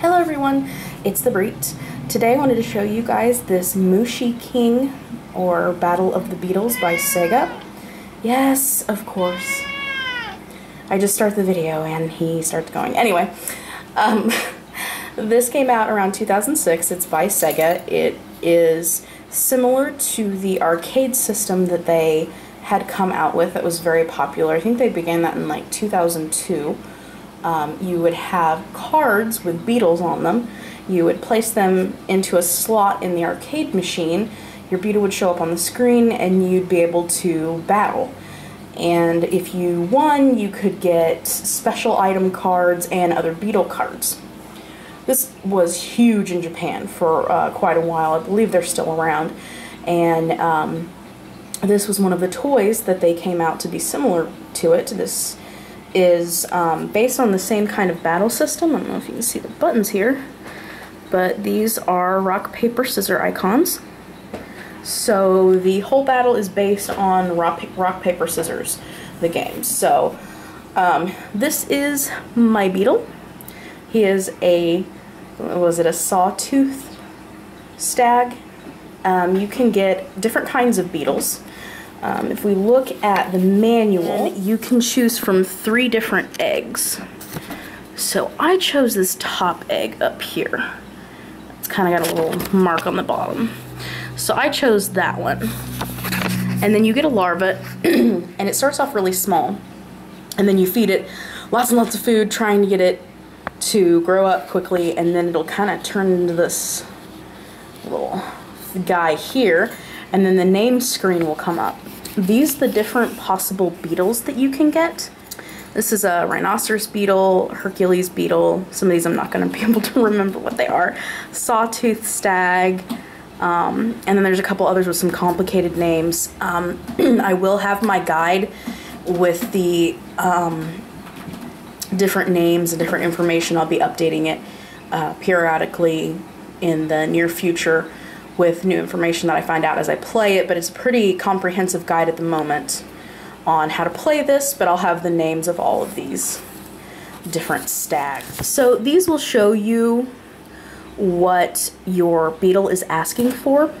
Hello everyone, it's the Breet. Today I wanted to show you guys this MushiKing, or Battle of the Beetles by Sega. Yes, of course. I just started the video and he starts going. Anyway, this came out around 2006. It's by Sega. It is similar to the arcade system that they had come out with that was very popular. I think they began that in like 2002. You would have cards with beetles on them. You would place them into a slot in the arcade machine. Your beetle would show up on the screen and you'd be able to battle. And if you won, you could get special item cards and other beetle cards. This was huge in Japan for quite a while. I believe they're still around. And this was one of the toys that they came out to be similar to it. This is based on the same kind of battle system. I don't know if you can see the buttons here, but these are rock, paper, scissors icons. So the whole battle is based on rock, paper, scissors, the game. So this is my beetle. He is a, was it a sawtooth stag? You can get different kinds of beetles. If we look at the manual, you can choose from 3 different eggs. So I chose this top egg up here. It's kind of got a little mark on the bottom. So I chose that one. And then you get a larva, and it starts off really small. And then you feed it lots and lots of food, trying to get it to grow up quickly, and then it'll kind of turn into this little guy here. And then the name screen will come up. These are the different possible beetles that you can get. This is a rhinoceros beetle, Hercules beetle. Some of these I'm not going to be able to remember what they are. Sawtooth stag. And then there's a couple others with some complicated names. I will have my guide with the different names and different information. I'll be updating it periodically in the near future with new information that I find out as I play it, but it's a pretty comprehensive guide at the moment on how to play this, but I'll have the names of all of these different stags. So these will show you what your beetle is asking for.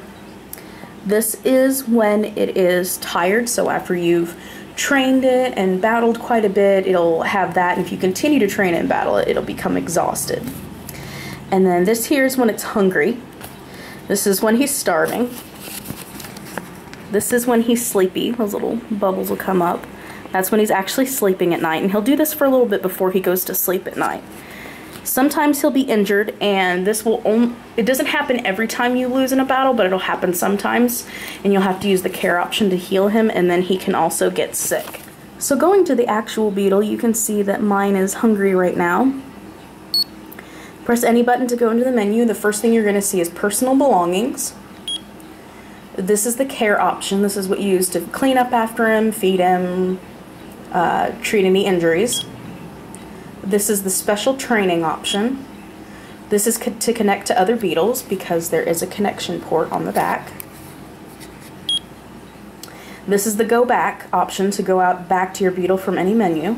This is when it is tired, so after you've trained it and battled quite a bit, it'll have that, and if you continue to train it and battle it, it'll become exhausted. And then this here is when it's hungry. This is when he's starving. This is when he's sleepy. Those little bubbles will come up. That's when he's actually sleeping at night, and he'll do this for a little bit before he goes to sleep at night. Sometimes he'll be injured, and this will only, it doesn't happen every time you lose in a battle, but it'll happen sometimes, and you'll have to use the care option to heal him, and then he can also get sick. So going to the actual beetle, you can see that mine is hungry right now. Press any button to go into the menu. The first thing you're going to see is personal belongings. This is the care option. This is what you use to clean up after him, feed him, treat any injuries. This is the special training option. This is to connect to other beetles because there is a connection port on the back. This is the go back option to go out back to your beetle from any menu.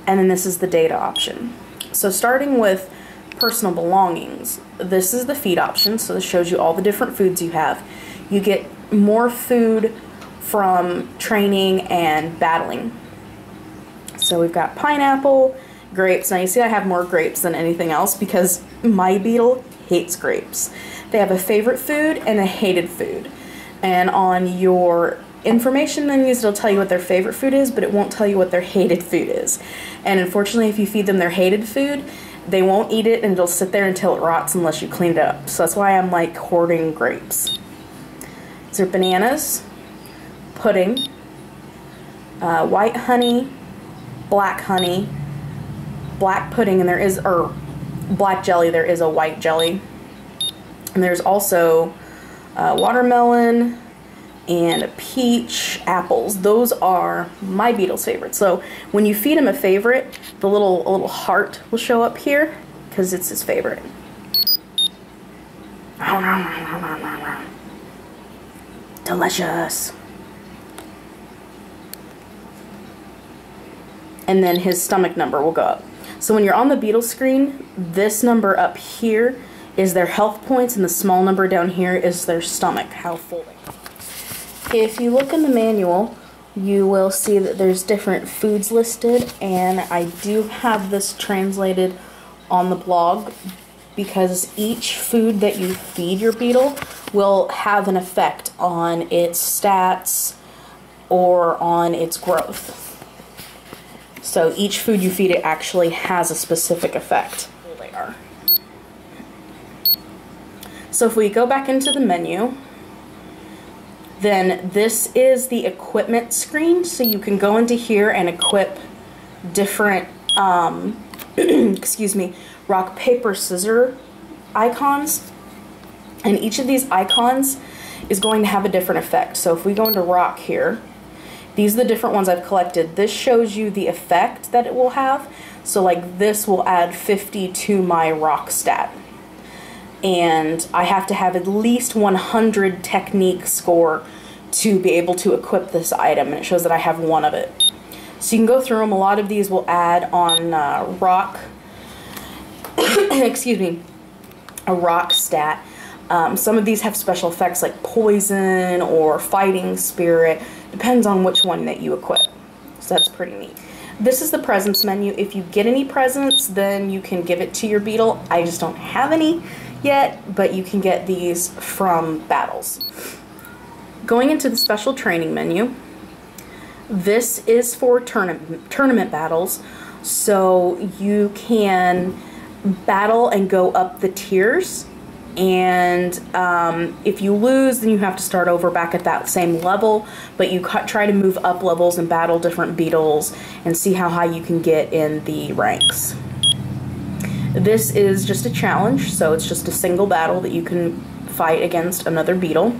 And then this is the data option. So starting with personal belongings, this is the feed option, so this shows you all the different foods you have. You get more food from training and battling. So we've got pineapple, grapes. Now you see I have more grapes than anything else because my beetle hates grapes. They have a favorite food and a hated food. And on your information menus, it'll tell you what their favorite food is, but it won't tell you what their hated food is. And unfortunately, if you feed them their hated food, they won't eat it and it'll sit there until it rots unless you clean it up. So that's why I'm like hoarding grapes. These are bananas, pudding, white honey, black honey, black pudding, and there is, or black jelly, there is a white jelly. And there's also watermelon, and a peach, apples. Those are my beetle's favorites. So when you feed him a favorite, a little heart will show up here because it's his favorite. Delicious. And then his stomach number will go up. So when you're on the beetle screen, this number up here is their health points, and the small number down here is their stomach, how full they are. If you look in the manual, you will see that there's different foods listed, and I do have this translated on the blog because each food that you feed your beetle will have an effect on its stats or on its growth. So each food you feed it actually has a specific effect. There they are. So if we go back into the menu, then this is the equipment screen. So you can go into here and equip different, excuse me, rock, paper, scissors icons. And each of these icons is going to have a different effect. So if we go into rock here, these are the different ones I've collected. This shows you the effect that it will have. So like this will add 50 to my rock stat. And I have to have at least 100 technique score to be able to equip this item, and it shows that I have one of it. So you can go through them. A lot of these will add on rock, excuse me, a rock stat. Some of these have special effects like poison or fighting spirit. Depends on which one that you equip. So that's pretty neat. This is the presents menu. If you get any presents, then you can give it to your beetle. I just don't have any yet, but you can get these from battles. Going into the special training menu, this is for tournament battles, so you can battle and go up the tiers, and if you lose, then you have to start over back at that same level, but you try to move up levels and battle different beetles and see how high you can get in the ranks. This is just a challenge, so it's just a single battle that you can fight against another beetle.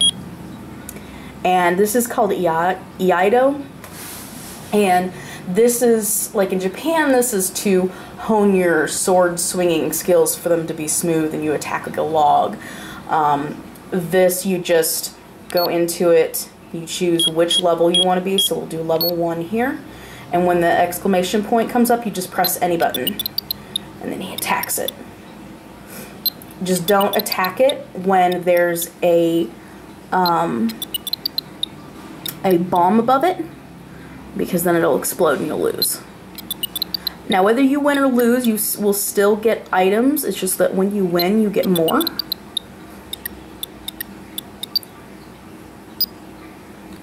And this is called Iaido. And this is, like in Japan, this is to hone your sword swinging skills for them to be smooth and you attack like a log. This, you just go into it, you choose which level you want to be, so we'll do level 1 here. And when the exclamation point comes up, you just press any button. And then he attacks it. Just don't attack it when there's a bomb above it, because then it'll explode and you'll lose. Now whether you win or lose, you will still get items. It's just that when you win, you get more.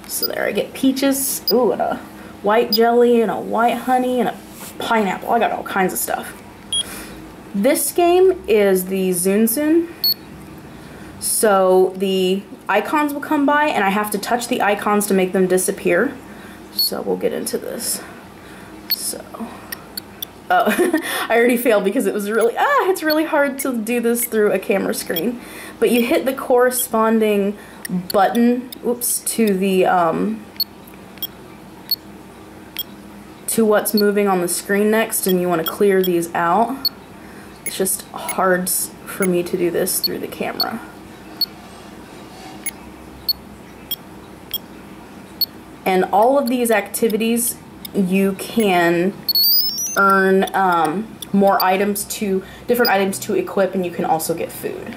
So there, I get peaches, ooh, and a white jelly, and a white honey, and a pineapple. I got all kinds of stuff. This game is the Zunzun. So the icons will come by and I have to touch the icons to make them disappear. So we'll get into this. So, oh, I already failed because it was really, it's really hard to do this through a camera screen. But you hit the corresponding button, oops, to the, to what's moving on the screen next, and you want to clear these out. It's just hard for me to do this through the camera. And all of these activities, you can earn more items different items to equip, and you can also get food.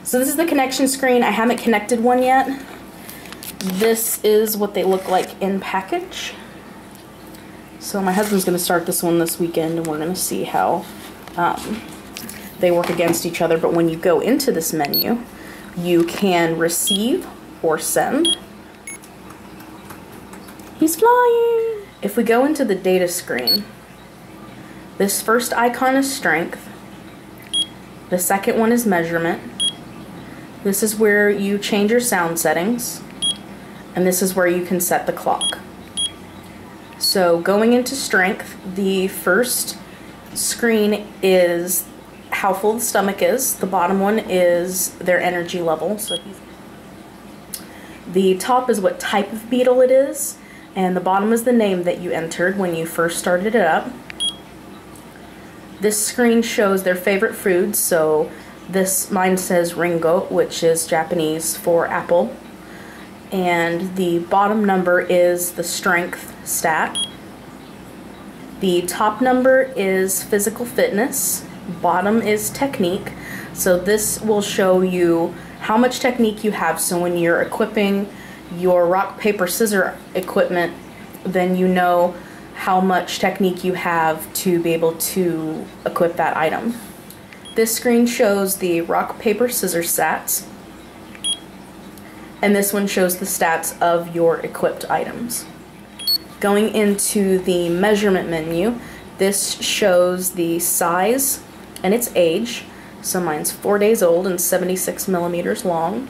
So this is the connection screen. I haven't connected one yet. This is what they look like in package. So my husband's going to start this one this weekend, and we're going to see how they work against each other. But when you go into this menu, you can receive or send. He's flying! If we go into the data screen, this first icon is strength. The second one is measurement. This is where you change your sound settings. And this is where you can set the clock. So going into strength, the first screen is how full the stomach is. The bottom one is their energy level. So the top is what type of beetle it is, and the bottom is the name that you entered when you first started it up. This screen shows their favorite foods, so mine says ringo, which is Japanese for apple. And the bottom number is the strength stat. The top number is physical fitness, bottom is technique. So this will show you how much technique you have. So when you're equipping your rock, paper, scissors equipment, then you know how much technique you have to be able to equip that item. This screen shows the rock, paper, scissors stats, and this one shows the stats of your equipped items. Going into the measurement menu, this shows the size and its age. So mine's 4 days old and 76 millimeters long.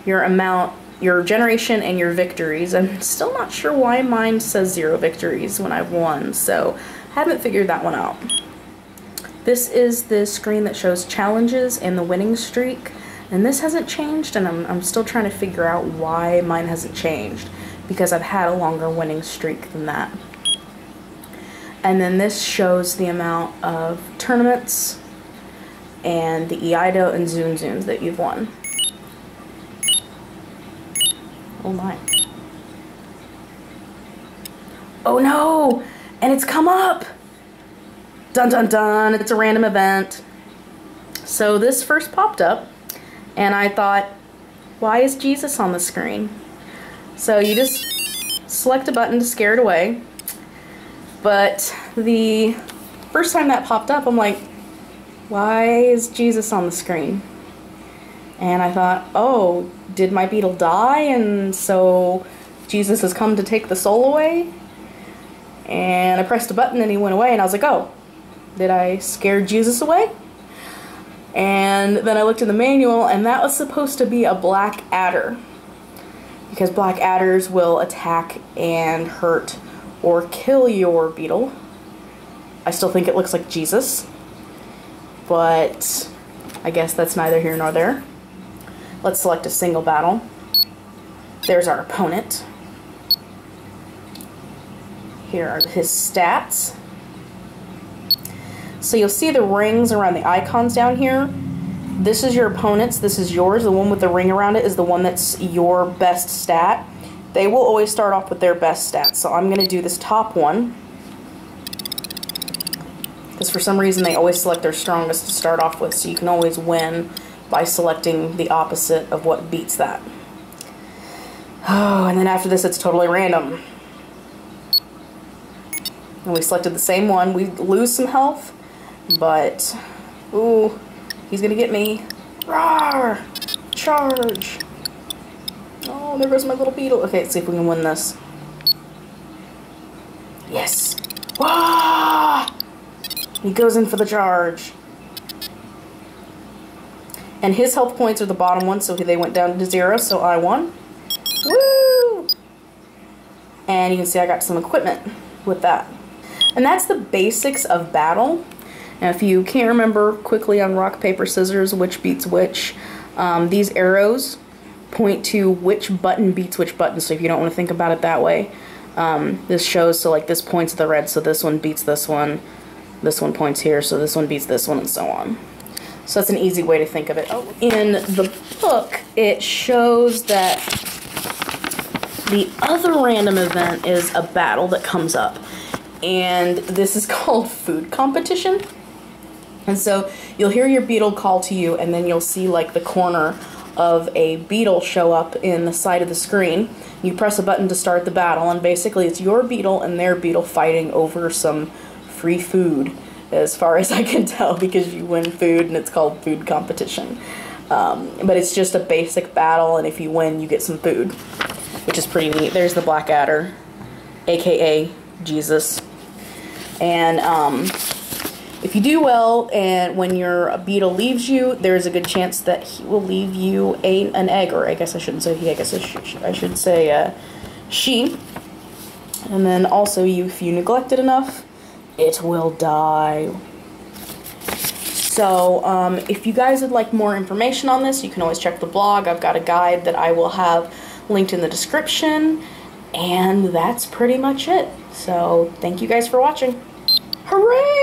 Your amount, your generation, and your victories. I'm still not sure why mine says 0 victories when I've won, so I haven't figured that one out. This is the screen that shows challenges and the winning streak, and this hasn't changed, and I'm still trying to figure out why mine hasn't changed, because I've had a longer winning streak than that. And then this shows the amount of tournaments and the EIDO and Zoom Zooms that you've won. Oh my. Oh no! And it's come up! Dun dun dun, it's a random event. So this first popped up, and I thought, why is Jesus on the screen? So you just select a button to scare it away. But the first time that popped up, I'm like, why is Jesus on the screen? And I thought, oh, did my beetle die, and so Jesus has come to take the soul away? And I pressed a button and he went away, and I was like, oh, did I scare Jesus away? And then I looked in the manual, and that was supposed to be a black adder, because black adders will attack and hurt or kill your beetle. I still think it looks like Jesus, but I guess that's neither here nor there. Let's select a single battle. There's our opponent. Here are his stats. So you'll see the rings around the icons down here. This is your opponent's, this is yours. The one with the ring around it is the one that's your best stat. They will always start off with their best stats. So I'm going to do this top one, because for some reason they always select their strongest to start off with, so you can always win by selecting the opposite of what beats that. Oh, and then after this it's totally random. And we selected the same one. We lose some health, but ooh, he's gonna get me. Rawr! Charge! Oh, there goes my little beetle. Okay, let's see if we can win this. Yes! Wah! He goes in for the charge. And his health points are the bottom ones, so they went down to 0, so I won. Woo! And you can see I got some equipment with that. And that's the basics of battle. Now, if you can't remember quickly on rock, paper, scissors, which beats which, these arrows point to which button beats which button, so if you don't want to think about it that way, this shows, so like this points to the red, so this one beats this one points here, so this one beats this one, and so on. So that's an easy way to think of it. Oh, in the book, it shows that the other random event is a battle that comes up, and this is called food competition. And so you'll hear your beetle call to you, and then you'll see like the corner of a beetle show up in the side of the screen. You press a button to start the battle, and basically it's your beetle and their beetle fighting over some free food, as far as I can tell, because you win food and it's called food competition. But it's just a basic battle, and if you win you get some food, which is pretty neat. There's the black adder, aka Jesus. And if you do well, and when your beetle leaves you, there's a good chance that he will leave you an egg, or I guess I shouldn't say he, I guess I should say she. And then also, if you neglect it enough, it will die. So if you guys would like more information on this, you can always check the blog. I've got a guide that I will have linked in the description, and that's pretty much it. So thank you guys for watching. Hooray!